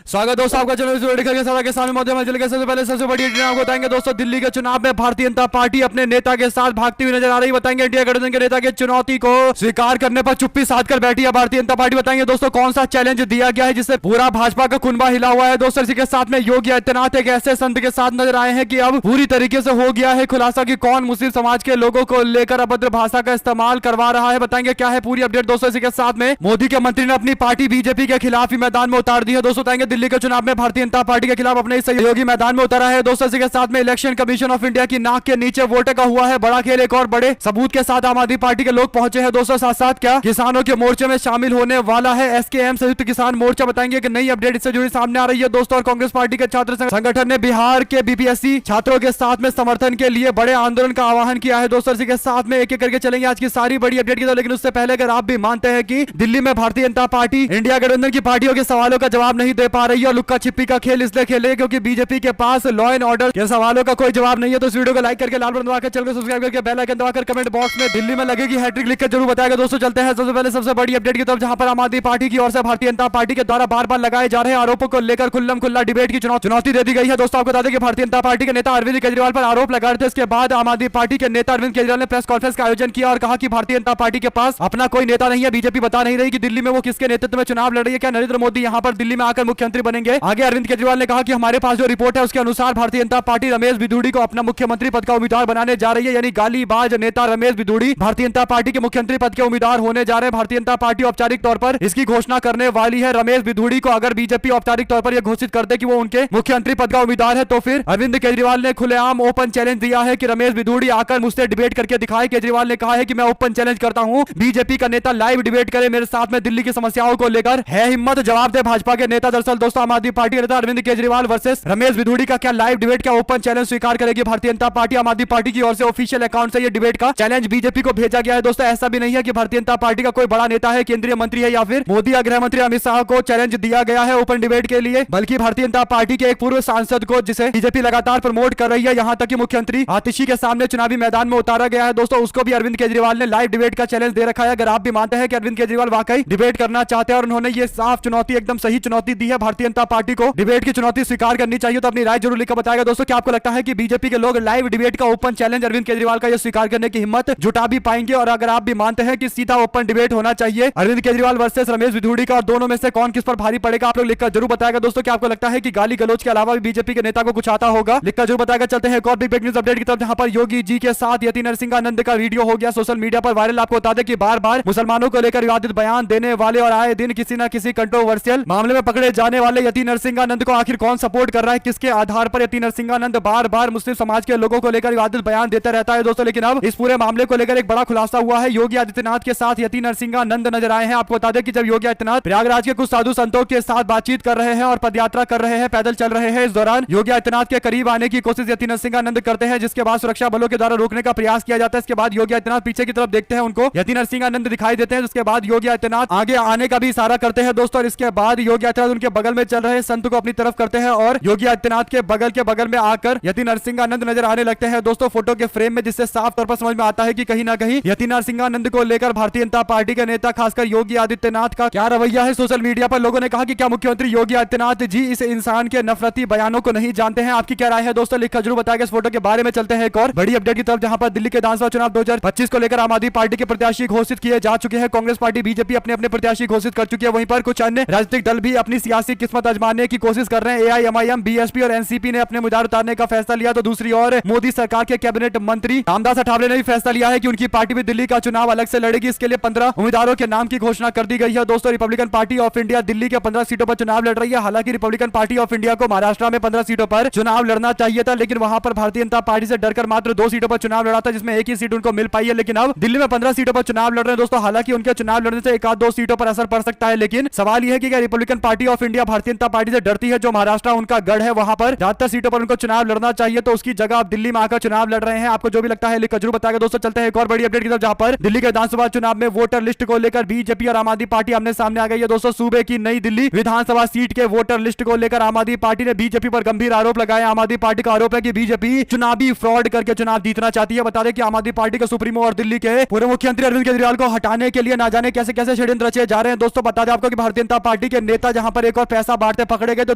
स्वागत दोस्तों आपका चैनल के सामने मौजूद है। सबसे पहले सबसे बड़ी अपडेट आपको बताएंगे दोस्तों, दिल्ली के चुनाव में भारतीय जनता पार्टी अपने नेता के साथ भागती हुई नजर आ रही है। बताएंगे इंडिया गठबंधन के नेता के चुनौती को स्वीकार करने पर चुप्पी साध कर बैठी है भारतीय जनता पार्टी। बताएंगे दोस्तों कौन सा चैलेंज दिया गया है जिससे पूरा भाजपा का कुनबा हिला हुआ है। दोस्तों इसी के साथ में योगी आदित्यनाथ एक ऐसे संत के साथ नजर आए हैं कि अब पूरी तरीके से हो गया है खुलासा कि कौन मुस्लिम समाज के लोगों को लेकर अभद्र भाषा का इस्तेमाल करवा रहा है। बताएंगे क्या है पूरी अपडेट दोस्तों। इसी के साथ में मोदी के मंत्री ने अपनी पार्टी बीजेपी के खिलाफ ही मैदान में उतार दी है। दोस्तों बताएंगे दिल्ली के चुनाव में भारतीय जनता पार्टी के खिलाफ अपने सहयोगी मैदान में उतरा है। दोस्तों इसी के साथ में इलेक्शन कमीशन ऑफ इंडिया की नाक के नीचे वोट का हुआ है बड़ा खेल। एक और बड़े सबूत के साथ आम आदमी पार्टी के लोग पहुंचे हैं। दोस्तों साथ साथ क्या किसानों के मोर्चे में शामिल होने वाला है एसकेएम संयुक्त किसान मोर्चा। बताएंगे कि नई अपडेट इससे जुड़ी सामने आ रही है दोस्तों। और कांग्रेस पार्टी के छात्र संगठन ने बिहार के बीपीएससी छात्रों के साथ में समर्थन के लिए बड़े आंदोलन का आह्वान किया है। दोस्तों इसी के साथ में एक एक करके चलेंगे आज की सारी बड़ी अपडेट की तरफ। लेकिन उससे पहले अगर आप भी मानते हैं कि दिल्ली में भारतीय जनता पार्टी इंडिया गठबंधन की पार्टियों के सवालों का जवाब नहीं दे पा रही है और लुक्का छिपी का खेल इसलिए खेले क्योंकि बीजेपी के पास लॉ एंड ऑर्डर के सवालों का कोई जवाब नहीं है, तो इस वीडियो को लाइक करके लाल बटन दबाकर चैनल को सब्सक्राइब करके बेल आइकन दबाकर कमेंट बॉक्स में दिल्ली में लगेगी हैट्रिक लिखकर जरूर बताएगा। दोस्तों चलते हैं सबसे पहले सबसे बड़ी अपडेट की तरफ, जहां पर आम आदमी पार्टी की ओर से भारतीय जनता पार्टी के द्वारा बार बार लगाए जा रहे आरोपों को लेकर खुल्लम खुल्ला डिबेट की चुनौती दे दी गई है। दोस्तों आपको बता दें कि भारतीय जनता पार्टी के नेता अरविंद केजरीवाल पर आरोप लगा रहे थे। इसके बाद आम आदमी पार्टी के नेता अरविंद केजरीवाल ने प्रेस कॉन्फ्रेंस का आयोजन किया और कहा कि भारतीय जनता पार्टी के पास अपना कोई नेता नहीं है। बीजेपी बता नहीं रही कि दिल्ली में वो किसके नेतृत्व में चुनाव लड़ रही है। क्या नरेंद्र मोदी यहां पर दिल्ली में आकर मुख्यमंत्री बनेंगे? आगे अरविंद केजरीवाल ने कहा कि हमारे पास जो रिपोर्ट है उसके अनुसार भारतीय जनता पार्टी रमेश बिधूड़ी को अपना मुख्यमंत्री पद का उम्मीदवार बनाने जा रही है। यानी गालीबाज नेता रमेश बिधूड़ी भारतीय जनता पार्टी के मुख्यमंत्री पद के उम्मीदवार होने जा रहे हैं। भारतीय जनता पार्टी औपचारिक तौर पर इसकी घोषणा करने वाली है। रमेश बिधूड़ी को अगर बीजेपी औपचारिक तौर पर यह घोषित कर दे कि वो उनके मुख्यमंत्री पद का उम्मीदवार है तो फिर अरविंद केजरीवाल ने खुलेआम ओपन चैलेंज दिया है कि रमेश बिधूड़ी आकर मुझसे डिबेट करके दिखाए। केजरीवाल ने कहा है कि मैं ओपन चैलेंज करता हूं, बीजेपी का नेता लाइव डिबेट करे मेरे साथ में दिल्ली की समस्याओं को लेकर। है हिम्मत जवाब दे भाजपा के नेता। दरअसल दोस्तों आम आदमी पार्टी के नेता अरविंद केजरीवाल वर्सेस रमेश बिधूड़ी का क्या लाइव डिबेट क्या ओपन चैलेंज स्वीकार करेगी भारतीय जनता पार्टी? आम आदमी पार्टी की ओर से ऑफिशियल अकाउंट से ये डिबेट का चैलेंज बीजेपी को भेजा गया है। दोस्तों ऐसा भी नहीं है कि भारतीय जनता पार्टी का कोई बड़ा नेता है, केंद्रीय मंत्री है या फिर मोदी या गृह मंत्री अमित शाह को चैलेंज दिया गया है ओपन डिबेट के लिए, बल्कि भारतीय जनता पार्टी के एक पूर्व सांसद को जिसे बीजेपी लगातार प्रमोट कर रही है, यहां तक कि मुख्यमंत्री आतिशी के सामने चुनावी मैदान में उतारा गया है। दोस्तों उसको भी अरविंद केजरीवाल ने लाइव डिबेट का चैलेंज दे रखा है। अगर आप भी मानते हैं कि अरविंद केजरीवाल वाकई डिबेट करना चाहते हैं और उन्होंने ये साफ चुनौती एकदम सही चुनौती दी है भारतीय जनता पार्टी को डिबेट की चुनौती स्वीकार करनी चाहिए, तो अपनी राय जरूर लिखकर बताएगा। दोस्तों क्या आपको लगता है कि बीजेपी के लोग लाइव डिबेट का ओपन चैलेंज अरविंद केजरीवाल का यह स्वीकार करने की हिम्मत जुटा भी पाएंगे? और अगर आप भी मानते हैं कि सीधा ओपन डिबेट होना चाहिए अरविंद केजरीवाल वर्सेस रमेश बिधूड़ी का और दोनों में से कौन किस पर भारी पड़ेगा, आप लोग लिखकर जरूर बताएगा। दोस्तों क्या आपको लगता है कि गाली गलौज के अलावा भी बीजेपी के नेता को कुछ आता होगा? लिखकर जरूर बताएगा। चलते हैं एक और बिग न्यूज अपडेट की तरफ, जहां पर योगी जी के साथ यति नरसिंहानंद का वीडियो हो गया सोशल मीडिया पर वायरल। आपको बता दें कि बार बार मुसलमानों को लेकर विवादित बयान देने वाले और आए दिन किसी न किसी कंट्रोवर्शियल मामले में पकड़े जाने वाले यति नरसिंहानंद को आखिर कौन सपोर्ट कर रहा है, किसके आधार पर यति नरसिंहानंद बार बार मुस्लिम समाज के लोगों को लेकर विवादित बयान देता रहता है दोस्तों। लेकिन अब इस पूरे मामले को लेकर एक बड़ा खुलासा हुआ है। योगी आदित्यनाथ के साथ यति नरसिंहानंद नजर आए हैं। आपको बता दें कि जब योगी आदित्यनाथ प्रयागराज के कुछ साधु संतों के साथ बातचीत कर रहे हैं और पदयात्रा कर रहे हैं, पैदल चल रहे हैं, इस दौरान योगी आदित्यनाथ के करीब आने की कोशिश यति नरसिंहानंद करते हैं, जिसके बाद सुरक्षा बलों के द्वारा रोकने का प्रयास किया जाता है। इसके बाद योगी आदित्यनाथ पीछे की तरफ देखते हैं, उनको यति नरसिंहानंद दिखाई देते हैं, जिसके बाद योगी आदित्यनाथ आगे आने का भी इशारा करते हैं दोस्तों। और इसके बाद योगी आदित्यनाथ उनके बगल में चल रहे संत को अपनी तरफ करते हैं और योगी आदित्यनाथ के बगल में आकर यति नरसिंहानंद नजर आने लगते हैं दोस्तों फोटो के फ्रेम में, जिससे साफ तौर पर समझ में आता है कि कहीं ना कहीं यति नरसिंहानंद को लेकर भारतीय जनता पार्टी के नेता खासकर योगी आदित्यनाथ का क्या रवैया है। सोशल मीडिया पर लोगों ने कहा कि क्या मुख्यमंत्री योगी आदित्यनाथ जी इस इंसान के नफरती बयानों को नहीं जानते हैं? आपकी क्या राय है दोस्तों? लिखकर जरूर बताएगा। इस फोटो के बारे में चलते हैं एक और बड़ी अपडेट की तरफ, जहां पर दिल्ली के विधानसभा चुनाव 2025 को लेकर आम आदमी पार्टी के प्रत्याशी घोषित किए जा चुके हैं। कांग्रेस पार्टी बीजेपी अपने अपने प्रत्याशी घोषित कर चुकी है। वहीं पर कुछ अन्य राजनीतिक दल भी अपनी सियासी किस्मत आजमाने की कोशिश कर रहे हैं। एआईएमआईएम, बीएसपी और एनसीपी ने अपने उम्मीदवार उतारने का फैसला लिया, तो दूसरी ओर मोदी सरकार के कैबिनेट मंत्री रामदास अठावले ने भी फैसला लिया है कि उनकी पार्टी भी दिल्ली का चुनाव अलग से लड़ेगी। इसके लिए 15 उम्मीदवारों के नाम की घोषणा कर दी गई है दोस्तों। Republican party of India Delhi के 15 सीटों पर चुनाव लड़ रही है। हालांकि रिपब्लिकन पार्टी ऑफ इंडिया को महाराष्ट्र में 15 सीटों पर चुनाव लड़ना चाहिए था, लेकिन वहां पर भारतीय जनता पार्टी से डरकर मात्र 2 सीटों पर चुनाव लड़ा था, जिसमें एक ही सीट उनको मिल पाई है। लेकिन अब दिल्ली में 15 सीटों पर चुनाव लड़ रहे हैं दोस्तों। हालांकि उनके चुनाव लड़ने से 1-2 सीटों पर असर पड़ सकता है, लेकिन सवाल यह है कि क्या Republican party of India Bharatiya Janata party से डरती है? जो महाराष्ट्र उनका गढ़ है, वहां पर ज्यादातर सीटों पर उनको चुनाव लड़ना चाहिए, तो उसकी जगह आप दिल्ली में आकर चुनाव लड़ रहे हैं। आपको जो भी लगता है लिखकर जरूर बताएगा दोस्तों। चलते हैं एक और बड़ी अपडेट की तरफ, जहां पर दिल्ली के विधानसभा चुनाव में वोटर लिस्ट को लेकर बीजेपी और आम आदमी पार्टी आमने सामने आ गई है दोस्तों। सूबे की नई दिल्ली विधानसभा सीट के वोटर लिस्ट को लेकर आम आदमी पार्टी ने बीजेपी पर गंभीर आरोप लगाया। आम आदमी पार्टी का आरोप है कि बीजेपी चुनावी फ्रॉड करके चुनाव जीतना चाहती है। बता दें कि आम आदमी पार्टी के सुप्रीमो और दिल्ली के पूर्व मुख्यमंत्री अरविंद केजरीवाल को हटाने के लिए ना जाने कैसे कैसे षड्यंत्र रचे जा रहे हैं दोस्तों। बता दें आपको कि भारतीय जनता पार्टी के नेता जहां पर एक और पैसा बांटते पकड़े गए, तो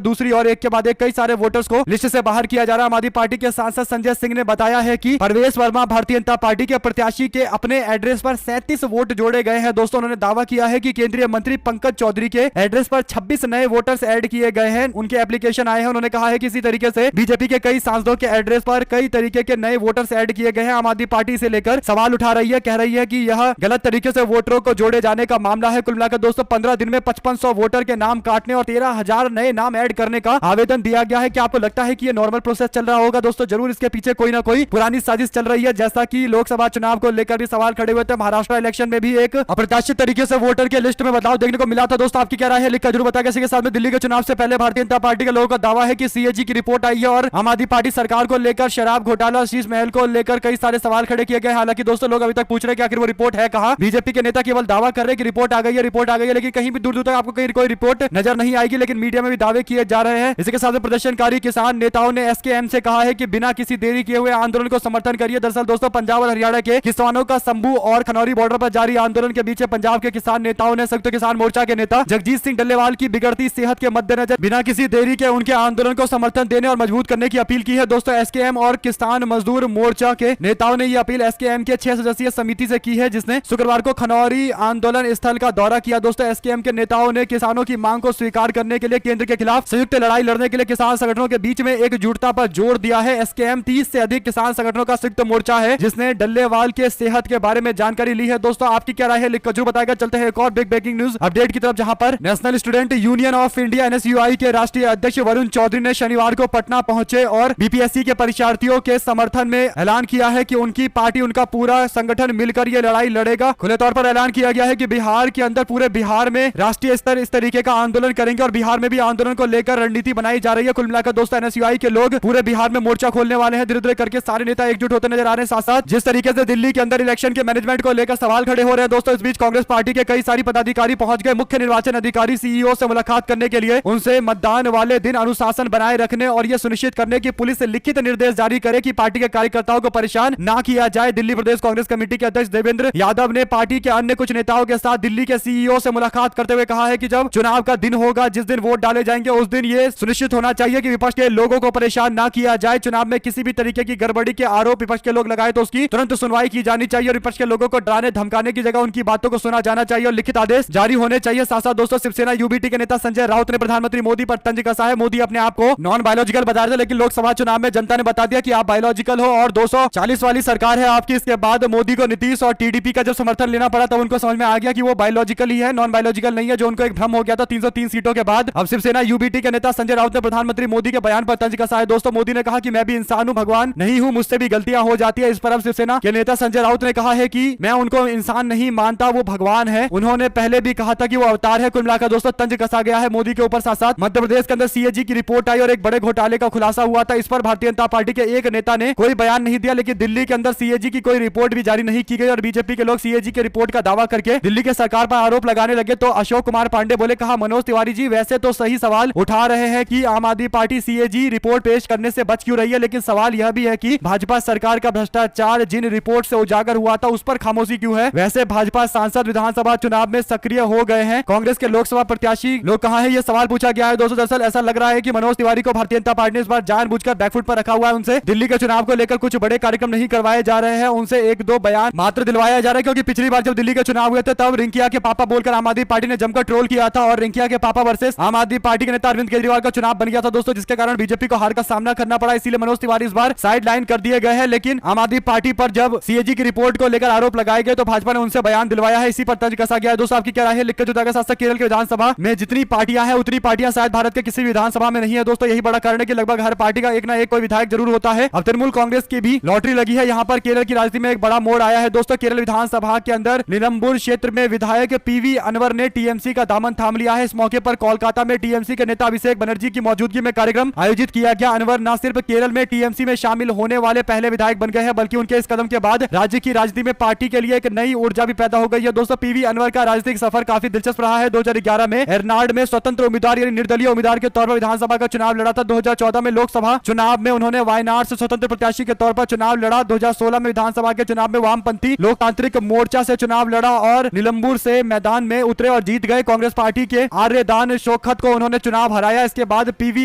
दूसरी ओर एक के बाद एक कई सारे वोटर्स को लिस्ट से बाहर किया जा रहा है। आम आदमी पार्टी के सांसद संजय सिंह ने बताया है कि परवेश वर्मा भारतीय जनता पार्टी के प्रत्याशी के अपने एड्रेस पर 37 वोट जोड़े गए हैं। दोस्तों, उन्होंने दावा किया है कि केंद्रीय मंत्री पंकज चौधरी के एड्रेस पर 26 नए वोटर्स ऐड किए गए हैं, उनके एप्लीकेशन आए हैं। उन्होंने कहा है कि इसी तरीके से बीजेपी के कई सांसदों के एड्रेस पर कई तरीके के नए वोटर्स ऐड किए गए हैं। आम आदमी पार्टी से लेकर सवाल उठा रही है, कह रही है कि यह गलत तरीके से वोटरों को जोड़े जाने का मामला है। कुल मिलाकर दोस्तों 15 दिन में 5500 वोटर के नाम काटने और 13,000 नए नाम ऐड करने का आवेदन दिया गया है। क्या आपको लगता है कि यह नॉर्मल प्रोसेस चल रहा होगा? दोस्तों, जरूर इसके पीछे कोई ना कोई पुरानी साजिश चल रही है। जैसा कि लोकसभा चुनाव को लेकर भी सवाल खड़े हुए थे, महाराष्ट्र इलेक्शन में भी एक अप्रत्याशित तरीके से वोटर के लिस्ट में बदलाव देखने को मिला था। दोस्तों, आपकी क्या राय है लिखकर जरूर बताएं। इसी के साथ में दिल्ली के चुनाव से पहले भारतीय जनता पार्टी के लोगों का दावा है कि सीएजी की रिपोर्ट आई है और आम आदमी पार्टी सरकार को लेकर शराब घोटाला, शीश महल को लेकर कई सारे सवाल खड़े किए गए। हालांकि दोस्तों, लोग अभी तक पूछ रहे हैं कि आखिर वो रिपोर्ट है कहां। बीजेपी के नेता केवल दावा कर रहे हैं कि रिपोर्ट आ गई है, रिपोर्ट आ गई है, लेकिन कहीं भी दूर दूर तक आपको कहीं कोई रिपोर्ट नजर नहीं आएगी। लेकिन मीडिया में भी दावे किए जा रहे हैं। इसी के साथ प्रदर्शनकारी किसान नेताओं ने एसकेएम से कहा है कि बिना किसी देरी किए हुए आंदोलन को समर्थन करिए। दरअसल दोस्तों, पंजाब और हरियाणा के किसानों का संभू और खनौरी बॉर्डर पर जारी आंदोलन के बीच पंजाब के किसान नेताओं ने संयुक्त किसान मोर्चा के नेता जगजीत सिंह डल्लेवाल की बिगड़ती सेहत के मद्देनजर बिना किसी देरी के उनके आंदोलन को समर्थन देने और मजबूत करने की अपील की है। दोस्तों, एसकेएम और किसान मजदूर मोर्चा के नेताओं ने यह अपील एसकेएम के 6 सदस्यीय समिति से की है, जिसने शुक्रवार को खनौरी आंदोलन स्थल का दौरा किया। दोस्तों, एसकेएम के नेताओं ने किसानों की मांग को स्वीकार करने के लिए केंद्र के खिलाफ संयुक्त लड़ाई लड़ने के लिए किसान संगठनों के बीच में एकजुटता पर जोर दिया है। एसकेएम 30 से अधिक किसान संगठनों का संयुक्त मोर्चा है, जिसने डल्लेवाल के सेहत के बारे में जानकारी ली है। दोस्तों, आपकी क्या राय है लिखकर जरूर बताएगा। चलते हैं एक और बिग ब्रेकिंग न्यूज अपडेट की तरफ, जहां पर national student union of India NSUI के राष्ट्रीय अध्यक्ष वरुण चौधरी ने शनिवार को पटना पहुंचे और बीपीएससी के परीक्षार्थियों के समर्थन में ऐलान किया है कि उनकी पार्टी, उनका पूरा संगठन मिलकर यह लड़ाई लड़ेगा। खुले तौर पर ऐलान किया गया है कि बिहार के अंदर, पूरे बिहार में राष्ट्रीय स्तर इस तरीके का आंदोलन करेंगे और बिहार में भी आंदोलन को लेकर रणनीति बनाई जा रही है। कुल मिलाकर दोस्तों, एनएसयूआई के लोग पूरे बिहार में मोर्चा खोलने वाले हैं। धीरे धीरे करके सारे नेता एकजुट होते नजर आ रहे हैं। साथ साथ जिस तरीके से दिल्ली के अंदर इलेक्शन के मैनेजमेंट को लेकर सवाल खड़े हो रहे हैं दोस्तों, इस बीच कांग्रेस पार्टी के कई सारी पदाधिकारी पहुंच गए मुख्य निर्वाचन अधिकारी सीईओ से मुलाकात करने के लिए। उनसे मतदान वाले दिन अनुशासन बनाए रखने और यह सुनिश्चित करने की पुलिस से लिखित निर्देश जारी करे कि पार्टी के कार्यकर्ताओं को परेशान ना किया जाए। दिल्ली प्रदेश कांग्रेस कमेटी के अध्यक्ष देवेंद्र यादव ने पार्टी के अन्य कुछ नेताओं के साथ दिल्ली के सीईओ से मुलाकात करते हुए कहा है कि जब चुनाव का दिन होगा, जिस दिन वोट डाले जाएंगे, उस दिन यह सुनिश्चित होना चाहिए कि विपक्ष के लोगों को परेशान ना किया जाए। चुनाव में किसी भी तरीके की गड़बड़ी के आरोप विपक्ष के लोग लगाए तो उसकी तुरंत सुनवाई की जानी चाहिए और विपक्ष के लोगों को डराने धमकाने की जगह उनकी बातों को सुना जाना चाहिए और लिखित आदेश जारी होने चाहिए। साथ साथ दोस्तों, शिवसेना यूबीटी के नेता संजय राउत ने प्रधानमंत्री मोदी पर तंज कसा है। मोदी अपने आप को नॉन बायोलॉजिकल बता रहे थे, लेकिन लोकसभा चुनाव में जनता ने बता दिया कि आप बायोलॉजिकल हो और 240 वाली सरकार है आपकी। इसके बाद मोदी को नीतीश और टीडीपी का जब समर्थन लेना पड़ा तब उनको समझ में आ गया कि वो बायोलॉजिकल ही है, नॉन बायोलॉजिकल नहीं है, जो उनको एक भ्रम हो गया था 303 सीटों के बाद। अब शिवसेना यूबीटी के नेता संजय राउत ने प्रधानमंत्री मोदी के बयान पर तंज कसा है। दोस्तों, मोदी ने कहा कि मैं भी इंसान हूं, भगवान नहीं हूं, मुझसे भी गलतियां हो जाती है। इस पर अब शिवसेना के नेता संजय राउत ने कहा है कि मैं उनको इंसान नहीं मानता, वो भगवान है। उन्होंने पहले भी कहा था कि वो अवतार है। कुल मिलाकर दोस्तों, तंज कसा गया है मोदी के ऊपर। साथ साथ मध्य प्रदेश के अंदर सीएजी की रिपोर्ट आई और एक बड़े घोटाले का खुलासा हुआ था। इस पर भारतीय जनता पार्टी के एक नेता ने कोई बयान नहीं दिया, लेकिन दिल्ली के अंदर सीएजी की कोई रिपोर्ट भी जारी नहीं की गई और बीजेपी के लोग सीएजी की रिपोर्ट का दावा करके दिल्ली के सरकार पर आरोप लगाने लगे। तो अशोक कुमार पांडे बोले, कहा मनोज तिवारी जी वैसे तो सही सवाल उठा रहे हैं कि आम आदमी पार्टी सीएजी रिपोर्ट पेश करने से बच क्यों रही है, लेकिन सवाल यह भी है कि भाजपा सरकार का भ्रष्टाचार जिन रिपोर्ट से उजागर हुआ था उस पर खामोशी क्यों है। वैसे भाजपा सांसद विधानसभा चुनाव में सक्रिय हो गए हैं, कांग्रेस के लोकसभा प्रत्याशी लोग कहां हैं, यह सवाल पूछा गया है। दोस्तों, दरअसल ऐसा लग रहा है कि मनोज तिवारी को भारतीय जनता पार्टी ने इस बार जानबूझकर बैकफुट पर रखा हुआ है। उनसे दिल्ली के चुनाव को लेकर कुछ बड़े कार्यक्रम नहीं करवाए जा रहे हैं, उनसे एक दो बयान मात्र दिलवाया जा रहा है। क्योंकि पिछली बार जब दिल्ली के चुनाव हुए थे तब रिंकिया के पापा बोलकर आम आदमी पार्टी ने जमकर ट्रोल किया था और रिंकिया के पापा वर्सेस आम आदमी पार्टी के नेता अरविंद केजरीवाल का चुनाव बन गया था दोस्तों, जिसके कारण बीजेपी को हार का सामना करना पड़ा। इसीलिए मनोज तिवारी इस बार साइड लाइन कर दिए गए हैं। लेकिन आम आदमी पार्टी पर जब सीएजी की रिपोर्ट को लेकर आरोप लगाए गए तो भाजपा ने उनसे बयान दिलवाया है, इसी पर तंज कसा गया है। दोस्तों, आपकी क्या राय है लिखकर जुटाएगा। साथ साथ केरल के विधानसभा में जितनी पार्टियां हैं उतनी पार्टियां शायद भारत के किसी विधानसभा में नहीं है दोस्तों। यही बड़ा कारण है कि लगभग हर पार्टी का एक ना एक कोई विधायक जरूर होता है। अब तृणमूल कांग्रेस की भी लॉटरी लगी है। यहाँ पर केरल की राजनीति में एक बड़ा मोड़ आया है दोस्तों। केरल विधानसभा के अंदर निलंबुर क्षेत्र में विधायक पीवी अनवर ने टीएमसी का दामन थाम लिया है। इस मौके पर कोलकाता में टीएमसी के नेता अभिषेक बनर्जी की मौजूदगी में कार्यक्रम आयोजित किया गया। अनवर न सिर्फ केरल में टीएमसी में शामिल होने वाले पहले विधायक बन गए हैं, बल्कि उनके इस कदम के बाद राज्य की राजनीति में पार्टी के लिए एक नई ऊर्जा भी पैदा हो गई है दोस्तों। पीवी अनवर का राजनीतिक सफर काफी दिलचस्प रहा है। 2011 में एर्नाड में स्वतंत्र उम्मीदवार यानी निर्दलीय उम्मीदवार के तौर पर विधानसभा का चुनाव लड़ा था। 2014 में लोकसभा चुनाव में उन्होंने वायनाड से स्वतंत्र प्रत्याशी के तौर पर चुनाव लड़ा। 2016 में विधानसभा के चुनाव में वामपंथी लोकतांत्रिक मोर्चा से चुनाव लड़ा और निलंबुर से मैदान में उतरे और जीत गए। कांग्रेस पार्टी के आर्यदान शो शौकत को उन्होंने चुनाव हराया। इसके बाद पीवी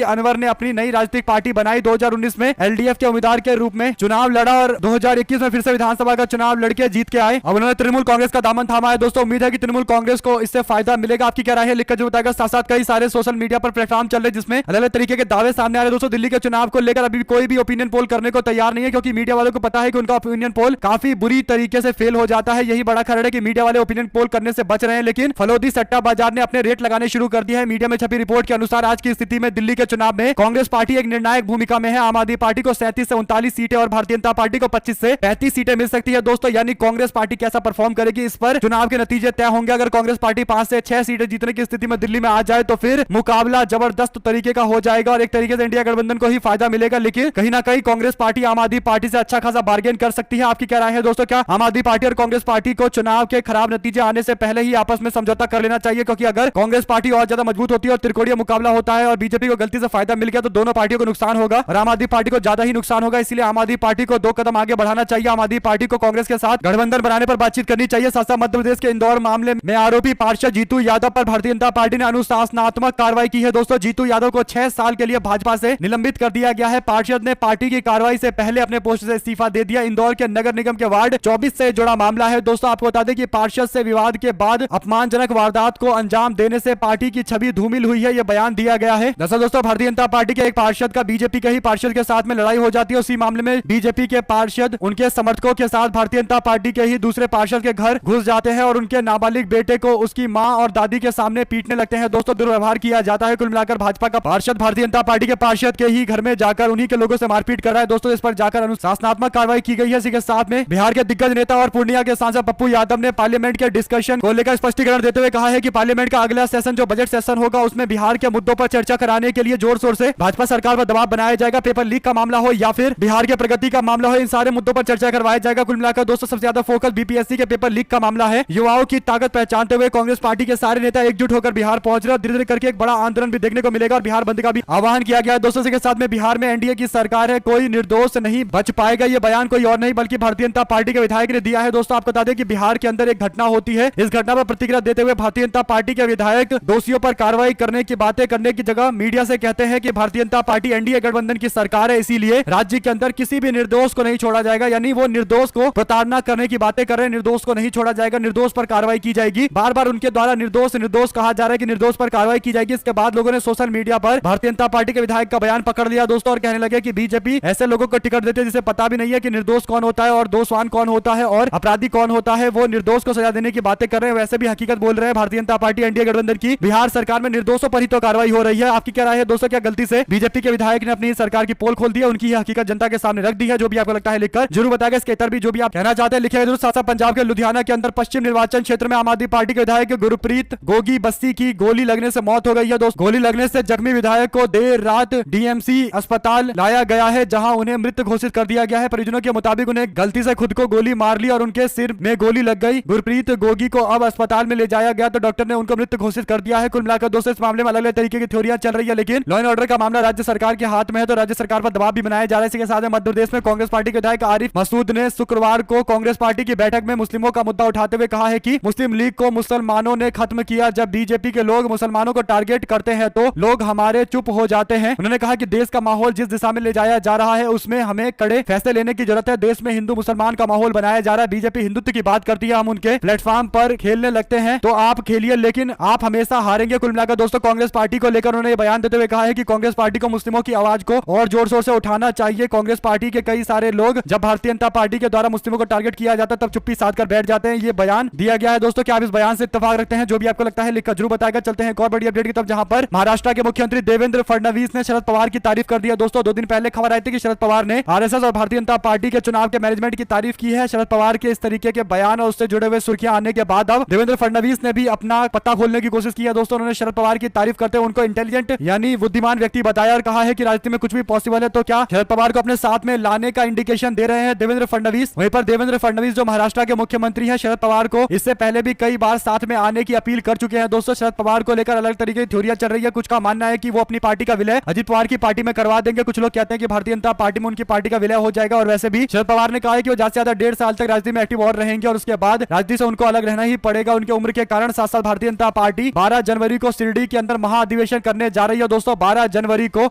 अनवर ने अपनी नई राजनीतिक पार्टी बनाई। 2019 में एलडीएफ के उम्मीदवार के रूप में चुनाव लड़ा और 2021 में फिर से विधानसभा का चुनाव लड़के जीत के आए। अब उन्होंने तृणमूल कांग्रेस का दामन थामा है। दोस्तों उम्मीद है कि तृणमूल कांग्रेस को इससे फायदा मिलेगा। आपकी क्या राय है लिखकर जरूर बताएगा। साथ साथ कई सारे सोशल मीडिया पर प्लेटफॉर्म चल रहे जिसमें अलग अलग तरीके के दावे सामने आ रहे। दोस्तों दिल्ली के चुनाव को लेकर अभी कोई भी ओपिनियन पोल करने को तैयार नहीं है, क्योंकि मीडिया वालों को पता है कि उनका ओपिनियन पोल काफी बुरी तरीके से फेल हो जाता है। यही बड़ा खर्च है कि मीडिया वाले ओपिनियन पोल करने से बच रहे हैं, लेकिन फलोदी सट्टा बाजार ने अपने रेट लगाने शुरू कर दिया है। मीडिया में छपी रिपोर्ट के अनुसार आज की स्थिति में दिल्ली के चुनाव में कांग्रेस पार्टी एक निर्णायक भूमिका में है। आम आदमी पार्टी को 37 से 39 सीटें और भारतीय जनता पार्टी को 25 से 35 सीटें मिल सकती है। दोस्तों यानी कांग्रेस पार्टी कैसा परफॉर्म करेगी इस पर चुनाव के नतीजे तय होंगे। अगर कांग्रेस पार्टी 5 से 6 सीटें जीतने की स्थिति में दिल्ली में आ जाए तो फिर मुकाबला जबरदस्त तरीके का हो जाएगा और एक तरीके से इंडिया गठबंधन को ही फायदा मिलेगा। लेकिन कहीं ना कहीं कांग्रेस पार्टी आम आदमी पार्टी से अच्छा खासा बार्गेन कर सकती है। आपकी क्या राय है दोस्तों? क्या आम आदमी पार्टी और कांग्रेस पार्टी को चुनाव के खराब नतीजे आने से पहले ही आपस में समझौता कर लेना चाहिए? क्योंकि अगर कांग्रेस पार्टी और ज्यादा मजबूत होती है और त्रिकोणीय मुकाबला होता है और बीजेपी को गलती से फायदा मिल गया तो दोनों पार्टियों को नुकसान होगा और आम आदमी पार्टी को ज्यादा ही नुकसान होगा। इसलिए आम आदमी पार्टी को 2 कदम आगे बढ़ाना चाहिए। आम आदमी पार्टी को कांग्रेस के साथ गठबंधन बनाने पर बातचीत करनी चाहिए। साथ साथ मध्य प्रदेश के इंदौर मामले में आरोपी पार्षद जीतू यादव पर भारतीय जनता पार्टी ने अनुशासनात्मक कार्रवाई की है। दोस्तों जीतू यादव को 6 साल के लिए भाजपा से निलंबित कर दिया गया है। पार्षद ने पार्टी की कार्रवाई से पहले अपने पोस्ट से इस्तीफा दे दिया। इंदौर के नगर निगम के वार्ड 24 से जुड़ा मामला है। दोस्तों आपको बता दें कि पार्षद से विवाद के बाद अपमानजनक वारदात को अंजाम देने से पार्टी की छवि धूमिल हुई है, यह बयान दिया गया है। दरअसल दोस्तों भारतीय जनता पार्टी के एक पार्षद का बीजेपी के ही पार्षद के साथ में लड़ाई हो जाती है। उसी मामले में बीजेपी के पार्षद उनके समर्थकों के साथ भारतीय जनता पार्टी के ही दूसरे पार्षद के घर घुस जाते हैं और उनके नाबालिग बेटे को उसकी मां और दादी के सामने पीटने लगते हैं। दोस्तों दुर्व्यवहार किया जाता है। कुल मिलाकर भाजपा का पार्षद भारतीय जनता पार्टी के पार्षद के ही घर में जाकर उन्हीं के लोगों से मारपीट कर रहा है। दोस्तों इस पर जाकर अनुशासनात्मक कार्रवाई की गई है। इसी के साथ में बिहार के दिग्गज नेता और पूर्णिया के सांसद पप्पू यादव ने पार्लियामेंट के डिस्कशन को लेकर स्पष्टीकरण देते हुए कहा है कि पार्लियामेंट का अगला सेशन जो बजट सेशन होगा उसमें बिहार के मुद्दों पर चर्चा कराने के लिए जोर शोर से भाजपा सरकार पर दबाव बनाया जाएगा। पेपर लीक का मामला हो या फिर बिहार के प्रगति का मामला हो, इन सारे मुद्दों पर चर्चा करवाया जाएगा। कुल मिलाकर दोस्तों सबसे ज्यादा फोकस बीपीएससी के पेपर लीक का मामला है। युवाओं की ताकत पहचानते हुए कांग्रेस पार्टी के सारे नेता एकजुट होकर बिहार पहुंच रहे हैं। धीरे धीरे करके एक बड़ा आंदोलन भी देखने को मिलेगा और बिहार बंद का भी आह्वान किया गया है। दोस्तों के साथ में बिहार में एनडीए की सरकार है, कोई निर्दोष नहीं बच पाएगा। ये बयान कोई और नहीं बल्कि भारतीय जनता पार्टी के विधायक ने दिया है। दोस्तों आपको बता दें कि बिहार के अंदर एक घटना होती है। इस घटना पर प्रतिक्रिया देते हुए भारतीय जनता पार्टी के विधायक दोषियों पर कार्रवाई करने की बातें करने की जगह मीडिया से कहते हैं कि भारतीय जनता पार्टी एनडीए गठबंधन की सरकार है, इसीलिए राज्य के अंदर किसी भी निर्दोष को नहीं छोड़ा जाएगा। यानी वो निर्दोष को प्रताड़ना करने की बातें कर रहे हैं। निर्दोष को नहीं छोड़ा जाएगा, निर्दोष पर कार्रवाई की जाएगी। बार बार उनके द्वारा निर्दोष निर्दोष कहा जा रहा है कि निर्दोष पर कार्रवाई की जाएगी। इसके बाद लोगों ने सोशल मीडिया पर भारतीय जनता पार्टी के विधायक का बयान पकड़ लिया दोस्तों और कहने लगे कि बीजेपी ऐसे लोगों को टिकट देती है जिसे पता भी नहीं है कि निर्दोष कौन होता है और दोषवान कौन होता है और अपराधी कौन होता है। वो निर्दोष को सजा देने की बातें कर रहे हैं, वैसे भी हकीकत बोल रहे हैं। भारतीय जनता पार्टी एनडीए गठबंधन की बिहार सरकार में निर्दोषों पर ही तो कार्रवाई हो रही है। आपकी क्या राय है दोस्तों? क्या गलती से बीजेपी के विधायक ने अपनी सरकार की पोल खोल दी है? उनकी हकीकत जनता के सामने रख दी है। जो भी आपको लगता है लिखकर जरूर बताएगा। इसके इतर भी जो भी आप कहना चाहते हैं लिखिएगा जरूर। साथ पंजाब के लुधियाना के अंदर पश्चिम निर्वाचन क्षेत्र में आम आदमी पार्टी के विधायक गुरप्रीत गोगी बस्सी की गोली लगने से मौत हो गई है। दोस्त गोली लगने से जख्मी विधायक को देर रात डीएमसी अस्पताल लाया गया है, जहां उन्हें मृत घोषित कर दिया गया है। परिजनों के मुताबिक उन्हें गलती से खुद को गोली मार ली और उनके सिर में गोली लग गई। गुरप्रीत गोगी को अब अस्पताल में ले जाया गया तो डॉक्टर ने उनको मृत घोषित कर दिया है। कुल मिलाकर दोस्तों इस मामले में अलग अलग तरीके की थ्योरियां चल रही है, लेकिन लॉ एंड ऑर्डर का मामला राज्य सरकार के हाथ में है तो राज्य सरकार पर दबाव भी बनाया जा रहा है। इसके साथ मध्य प्रदेश में कांग्रेस पार्टी के विधायक आरिफ मसूद ने शुक्रवार को कांग्रेस पार्टी की बैठक में मुस्लिमों का मुद्दा उठाते हुए कहा है कि मुस्लिम लीग को मुसलमानों ने खत्म किया। जब बीजेपी के लोग मुसलमानों को टारगेट करते हैं तो लोग हमारे चुप हो जाते हैं। उन्होंने कहा कि देश का माहौल जिस दिशा में ले जाया जा रहा है उसमें हमें कड़े फैसले लेने की जरूरत है। देश में हिंदू मुसलमान का माहौल बनाया जा रहा है। बीजेपी हिंदुत्व की बात करती है, हम उनके प्लेटफॉर्म पर खेलने लगते हैं तो आप खेलिए लेकिन आप हमेशा हारेंगे। कुल मिलाकर दोस्तों कांग्रेस पार्टी को लेकर उन्होंने बयान देते हुए कहा है कि कांग्रेस पार्टी को मुस्लिमों की आवाज को और जोर शोर से उठाना चाहिए। कांग्रेस पार्टी के कई सारे लोग जब भारतीय जनता पार्टी के द्वारा मुस्लिमों को टारगेट किया जाता है तब चुप्पी साध कर बैठ जाते हैं। ये बयान दिया गया है दोस्तों। क्या आप इस बयान से इत्तेफाक रखते हैं? जो भी आपको लगता है लिखकर जरूर बताएगा। चलते हैं एक और बड़ी अपडेट की तरफ, जहां पर महाराष्ट्र के मुख्यमंत्री देवेंद्र फडणवीस ने शरद पवार की तारीफ कर दी है। दोस्तों 2 दिन पहले खबर आई थी कि शरद पवार ने आरएसएस और भारतीय जनता पार्टी के चुनाव के मैनेजमेंट की तारीफ की है। शरद पवार के इस तरीके के बयान और उससे जुड़े हुए सुर्खियां आने के बाद अब देवेंद्र फडणवीस ने भी अपना पत्ता खोलने की कोशिश की है। दोस्तों उन्होंने शरद पवार की तारीफ करते हुए उनको इंटेलिजेंट यानी बुद्धिमान व्यक्ति बताया और कहा है कि राजनीति में कुछ भी पॉसिबल है। तो क्या शरद पवार को अपने साथ में लाने का इंडिकेशन दे रहे हैं देवेंद्र फडणवीस? वहीं पर देवेंद्र फडणवीस जो महाराष्ट्र के मुख्यमंत्री हैं शरद पवार को इससे पहले भी कई बार साथ में आने की अपील कर चुके हैं। दोस्तों शरद पवार को लेकर अलग तरीके की थ्योरियां चल रही है। कुछ का मानना है कि वो अपनी पार्टी का विलय अजित पवार की पार्टी में करवा देंगे। कुछ लोग कहते हैं कि भारतीय जनता पार्टी में उनकी पार्टी का विलय हो जाएगा। और वैसे भी शरद पवार ने कहा है कि वो ज्यादा से ज्यादा 1.5 साल तक राजनीति में एक्टिव और रहेंगे और उसके बाद राजनीति से उनको अलग रहना ही पड़ेगा उनकी उम्र के कारण। साथ साथ भारतीय जनता पार्टी 12 जनवरी को शिरडी के अंदर महाअधिवेशन करने जा रही है दोस्तों। 12 जनवरी को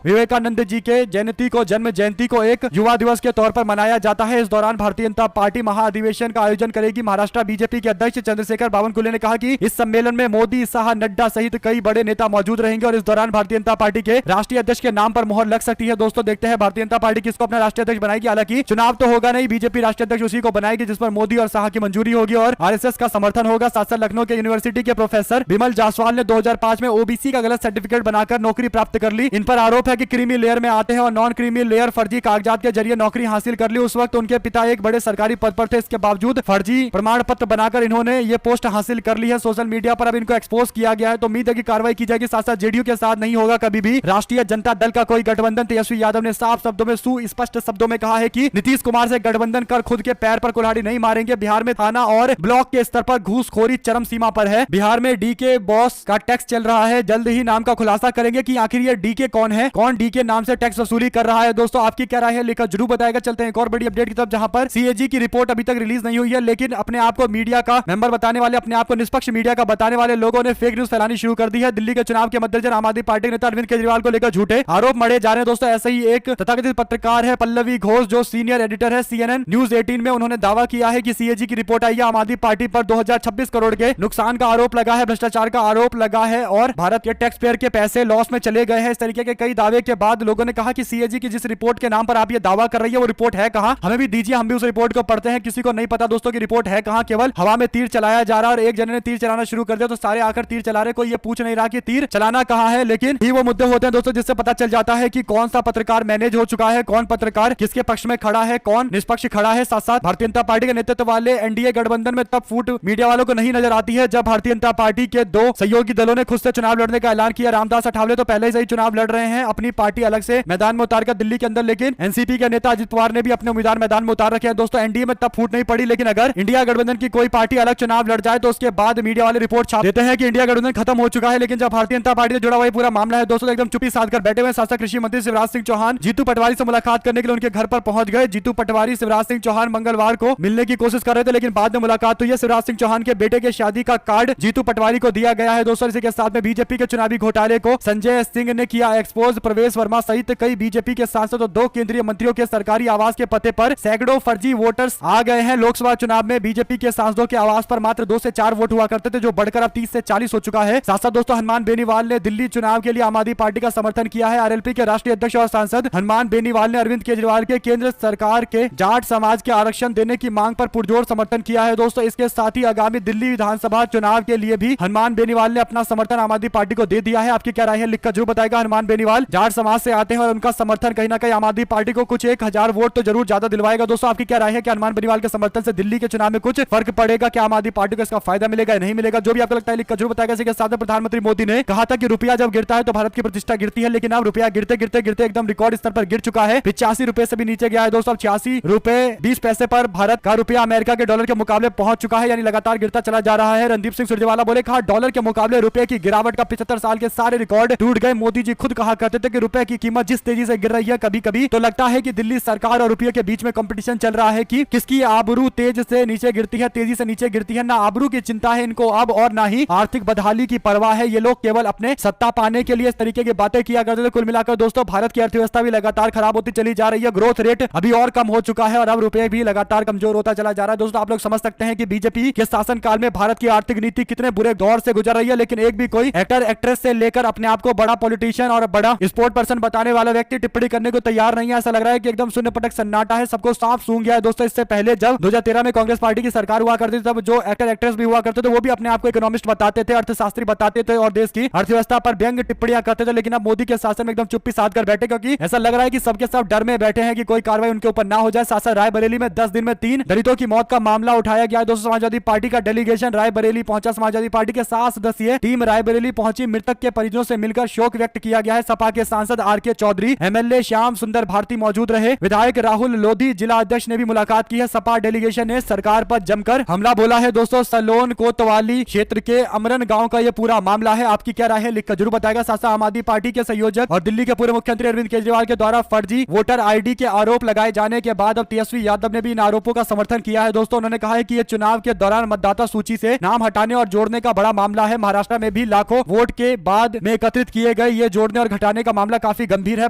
विवेकानंद जी के जन्म जयंती को एक युवा दिवस के तौर पर मनाया जाता है। इस दौरान भारतीय जनता पार्टी महाअधिवेशन का आयोजन करेगी। महाराष्ट्र बीजेपी के अध्यक्ष चंद्रशेखर बावनकुले ने कहा कि इस सम्मेलन में मोदी, शाह, नड्डा सहित कई बड़े नेता मौजूद रहेंगे और इस दौरान भारतीय जनता पार्टी के राष्ट्रीय अध्यक्ष के नाम पर मोहर लग सकती है। दोस्तों देखते हैं भारतीय जनता पार्टी किसको अपना राष्ट्रीय अध्यक्ष बनाएगी। हालांकि चुनाव तो होगा नहीं, बीजेपी राष्ट्रीय अध्यक्ष उसी को बनाएगी जिस पर मोदी और शाह की मंजूरी होगी और आरएसएस का समर्थन होगा। साथ साथ लखनऊ के यूनिवर्सिटी के प्रोफेसर बिमल जायसवाल ने 2005 में ओबीसी का गलत सर्टिफिकेट बनाकर नौकरी प्राप्त कर ली। इन पर आरोप है कि क्रीमी लेयर में आते हैं और नॉन क्रीमी लेयर फर्जी कागजात के जरिए नौकरी हासिल कर ली। उस वक्त उनके पिता एक बड़े सरकारी पद पर थे, इसके बावजूद फर्जी प्रमाण पत्र बनाकर इन्होंने ये पोस्ट हासिल कर ली है। सोशल मीडिया पर अब इनको एक्सपोज किया गया है, तो उम्मीद है कि कार्रवाई की जाएगी। साथ साथ जेडीयू के साथ नहीं होगा कभी भी राष्ट्रीय जनता दल का कोई गठबंधन। तेजस्वी यादव ने साफ शब्दों में, सुस्पष्ट शब्दों में कहा है कि नीतीश कुमार से गठबंधन कर खुद के पैर पर कुल्हाड़ी नहीं मारेंगे। बिहार में थाना और ब्लॉक के स्तर पर घूसखोरी चरम सीमा पर है। बिहार में डीके बॉस का टैक्स चल रहा है। जल्द ही नाम का खुलासा करेंगे कि आखिर ये डीके कौन है, कौन डीके नाम से टैक्स वसूली कर रहा है। दोस्तों आपकी क्या राय है लिखकर जरूर बताएगा। चलते हैं एक और बड़ी अपडेट की तरफ, जहां पर सीएजी की रिपोर्ट अभी तक रिलीज नहीं हुई है, लेकिन अपने आप को मीडिया का मेंबर बताने वाले, अपने आप को निष्पक्ष मीडिया का बताने वाले लोगों ने फेक न्यूज फैलानी शुरू कर दी है। दिल्ली के चुनाव के मद्देनजर आम आदमी पार्टी नेता अरविंद केजरीवाल को लेकर झूठे आरोप मढ़े जा रहे हैं। दोस्तों ऐसे ही एक तथाकथित पत्रकार है पल्लवी घोष, जो सीनियर एडिटर है CNN न्यूज 18 में। उन्होंने दावा किया है कि सीएजी की रिपोर्ट आई है, आम आदमी पार्टी पर 2026 करोड़ के नुकसान का आरोप लगा है, भ्रष्टाचार का आरोप लगा है और भारत के टैक्स पेयर के पैसे लॉस में चले गए हैं। इस तरीके के कई दावे के बाद लोगों ने कहा कि सीएजी की जिस रिपोर्ट के नाम पर आप ये दावा कर रही है वो रिपोर्ट है कहां, हमें भी दीजिए, हम भी उस रिपोर्ट को पढ़ते हैं। किसी को नहीं पता दोस्तों की रिपोर्ट है कहां, केवल हवा में तीर चलाया जा रहा है और एक जने ने तीर चलाना शुरू कर दिया तो सारे आकर तीर चला रहे, कोई ये पूछ नहीं रहा कि तीर चलाना कहां है। लेकिन ही वो मुद्दे होते हैं दोस्तों जिससे पता चल जाता है कि कौन सा पत्रकार मैनेज हो चुका है, कौन पत्रकार किसके पक्ष में खड़ा है, कौन निष्पक्ष खड़ा है। साथ साथ भारतीय जनता पार्टी के नेतृत्व वाले एनडीए गठबंधन में तब फूट मीडिया वालों को नहीं नजर आती है जब भारतीय जनता पार्टी के दो सहयोगी दलों ने खुद से चुनाव लड़ने का ऐलान किया। रामदास अठावले तो पहले से ही चुनाव लड़ रहे हैं अपनी पार्टी अलग से मैदान में उतारकर दिल्ली के अंदर, लेकिन एनसीपी के नेता अजित पवार ने भी अपने उम्मीदवार मैदान में उतार रखे हैं। दोस्तों एनडीए में तब फूट नहीं पड़ी, लेकिन अगर इंडिया गठबंधन की कोई पार्टी अलग चुनाव लड़ जाए तो उसके बाद मीडिया वाले रिपोर्ट छाप देते हैं कि इंडिया गठबंधन खत्म हो चुका है। लेकिन जब भारतीय जनता पार्टी से जुड़ा हुआ ये पूरा मामला है दोस्तों, एकदम चुप्पी साध कर बैठे हुए। शासक कृषि मंत्री शिवराज सिंह चौहान जीतू पटवारी से मुलाकात करने के लिए उनके घर पर पहुंच गए। जीतू पटवारी शिवराज सिंह चौहान मंगलवार को मिलने की कोशिश कर रहे थे, लेकिन बाद में मुलाकात हुई है। शिवराज सिंह चौहान के बेटे के शादी का कार्ड जीतू पटवारी को दिया गया है। दोस्तों इसी के साथ में बीजेपी के चुनावी घोटाले को संजय सिंह ने किया एक्सपोज। प्रवेश वर्मा सहित कई बीजेपी के सांसद और 2 केंद्रीय मंत्रियों के सरकारी आवास के पते पर सैकड़ों फर्जी वोटर्स आ गए हैं। लोकसभा चुनाव में बीजेपी के सांसदों के आवास पर मात्र 2 से 4 वोट हुआ करते थे, जो बढ़कर अब 30 से 40 हो चुका है। साथ साथ दोस्तों हनुमान बेनीवाल ने दिल्ली चुनाव के लिए आम आदमी पार्टी का समर्थन किया है। आरएलपी के राष्ट्रीय अध्यक्ष और सांसद हनुमान बेनीवाल ने अरविंद केजरीवाल के केंद्र सरकार के जाट समाज के आरक्षण देने की मांग पर पुरजोर समर्थन किया है। दोस्तों इसके साथ ही आगामी दिल्ली विधानसभा चुनाव के लिए भी हनुमान बेनीवाल ने अपना समर्थन आम आदमी पार्टी को दे दिया है। आपकी क्या राय है लिखकर जरूर बताएगा। हनुमान बेनीवाल जाट समाज से आते हैं और उनका समर्थन कहीं ना कहीं आम आदमी पार्टी को कुछ 1000 वोट तो जरूर ज्यादा दिलवाएगा। दोस्तों आपकी क्या राय है कि हनुमान बेनीवाल के समर्थन से दिल्ली के चुनाव में कुछ फर्क पड़ेगा, क्या आम आदमी पार्टी को इसका फायदा मिलेगा या नहीं मिलेगा? जो भी आपको लगता है लिखकर जरूर बताएगा। इसके साथ प्रधानमंत्री मोदी ने कहा था कि रुपया जब गिरता है तो भारत की प्रतिष्ठा गिरती है, लेकिन अब रुपया गिरते गिरते गिरते एकदम रिकॉर्ड स्तर पर गिर चुका है। 85 रुपए से भी नीचे गया है दोस्तों। 86 रुपए 20 पैसे पर भारत का रुपया अमेरिका के डॉलर के मुकाबले पहुंच चुका है, यानी लगातार गिरता चला जा रहा है। रणदीप सिंह सुरजेवाला बोले, कहा डॉलर के मुकाबले रुपए की गिरावट का 75 साल के सारे रिकॉर्ड टूट गए। मोदी जी खुद कहा करते थे कि रुपए की कीमत जिस तेजी से गिर रही है कभी कभी तो लगता है कि दिल्ली सरकार और रुपये के बीच में कंपटीशन चल रहा है कि किसकी आबरू तेज से नीचे गिरती है, तेजी से नीचे गिरती है। ना आबरू की चिंता है इनको अब और ना ही आर्थिक बदहाली की परवाह है। ये लोग केवल अपने सत्ता पाने के लिए इस तरीके की बातें किया करते थे। कुल मिलाकर दोस्तों भारत की अर्थव्यवस्था भी लगातार खराब होती चली जा रही है। ग्रोथ रेट अभी और कम हो चुका है और अब रुपए भी लगातार कमजोर होता चला जा रहा है। दोस्तों आप लोग समझ सकते हैं कि बीजेपी के शासन काल में भारत की आर्थिक नीति कितने बुरे दौर से गुजर रही है, लेकिन एक भी कोई एक्टर एक्ट्रेस से लेकर अपने आप को बड़ा पॉलिटिशियन और बड़ा स्पोर्ट पर्सन बताने वाला व्यक्ति टिप्पणी करने को तैयार नहीं है। ऐसा लग रहा है कि एकदम शून्य पटक सन्नाटा है, सबको साफ सूंघ गया है। दोस्तों इससे पहले जब 2013 में कांग्रेस पार्टी की सरकार हुआ करती थी तब जो एक्टर एक्ट्रेस भी हुआ करते थे वो भी अपने आप को इकोनॉमिस्ट बताते थे, अर्थशास्त्री बताते थे और देश की अर्थव्यवस्था पर व्यंग टिप्पणियां करते थे। लेकिन अब मोदी के शासन में एकदम चुप्पी साध कर बैठे, क्योंकि ऐसा लग रहा है कि सबके सब डर में बैठे हैं कि कोई कार्रवाई उनके ऊपर ना हो जाए। साथ साथ रायबरेली में 10 दिन में 3 दलितों की मौत का मामला उठाया गया है। दोस्तों समाजवादी पार्टी का डेलीगेशन रायबरेली पहुंचा। समाजवादी पार्टी के 7 सदस्यीय टीम रायबरेली पहुंची। मृतक के परिजनों से मिलकर शोक व्यक्त किया गया है। सपा के सांसद आरके चौधरी, एमएलए श्याम सुंदर भारती मौजूद रहे। विधायक राहुल लोधी, जिला अध्यक्ष ने भी मुलाकात की है। सपा डेलीगेशन ने सरकार पर जमकर हमला बोला है। दोस्तों सलोन कोतवाली क्षेत्र के अमरन गांव का यह पूरा मामला है। आपकी क्या राय है लिखकर जरूर बताएगा। साथ साथ आम आदमी पार्टी के संयोजक और दिल्ली के पूर्व मुख्यमंत्री अरविंद केजरीवाल के द्वारा फर्जी वोटर आईडी के आरोप लगाए जाने के बाद अब तेजस्वी यादव ने भी इन आरोपों का समर्थन किया है। दोस्तों उन्होंने कहा है कि यह चुनाव के दौरान मतदाता सूची से नाम हटाने और जोड़ने का बड़ा मामला है। महाराष्ट्र में भी लाखों वोट के बाद में एकत्रित किए गए ये जोड़ने और घटाने का मामला काफी गंभीर है।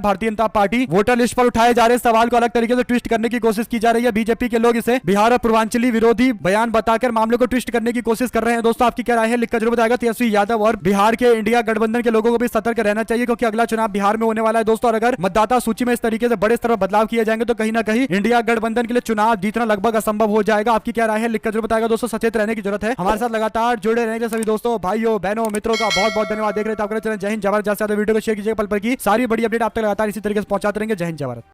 Bharatiya Janata party voter list पर उठाए जा रहे सवाल को अलग तरीके से ट्विस्ट करने की कोशिश की जा रही है। बीजेपी के लोग इसे बिहार और पूर्वांचली विरोधी बयान बताकर मामले को ट्विस्ट करने की कोशिश कर रहे हैं। दोस्तों आपकी क्या राय है लिखकर जरूर बताएगा। तेजस्वी यादव और बिहार के इंडिया गठबंधन के लोगों को भी सतर्क रहना चाहिए, क्योंकि अगला चुनाव बिहार में होने वाला है दोस्तों। और अगर मतदाता सूची में इस तरीके से बड़े स्तर पर बदलाव किए जाएंगे तो कहीं ना कहीं इंडिया गठबंधन के लिए चुनाव जीतना लगभग असंभव हो जाएगा। आपकी क्या राय है लिखकर जरूर बताएगा। दोस्तों सचेत रहने की जरूरत है। हमारे साथ लगातार जुड़े रहने के सभी दोस्तों, भाइयों, बहनों, मित्रों का बहुत बहुत धन्यवाद। देख रहे थे आपका चैनल जय हिंद जय भारत। ज्यादा वीडियो को शेयर कीजिएगा, पल पल की सारी बड़ी अपडेट आप तक लगातार इसी तरीके से पहुंचाते रहेंगे। जय हिंद जय भारत।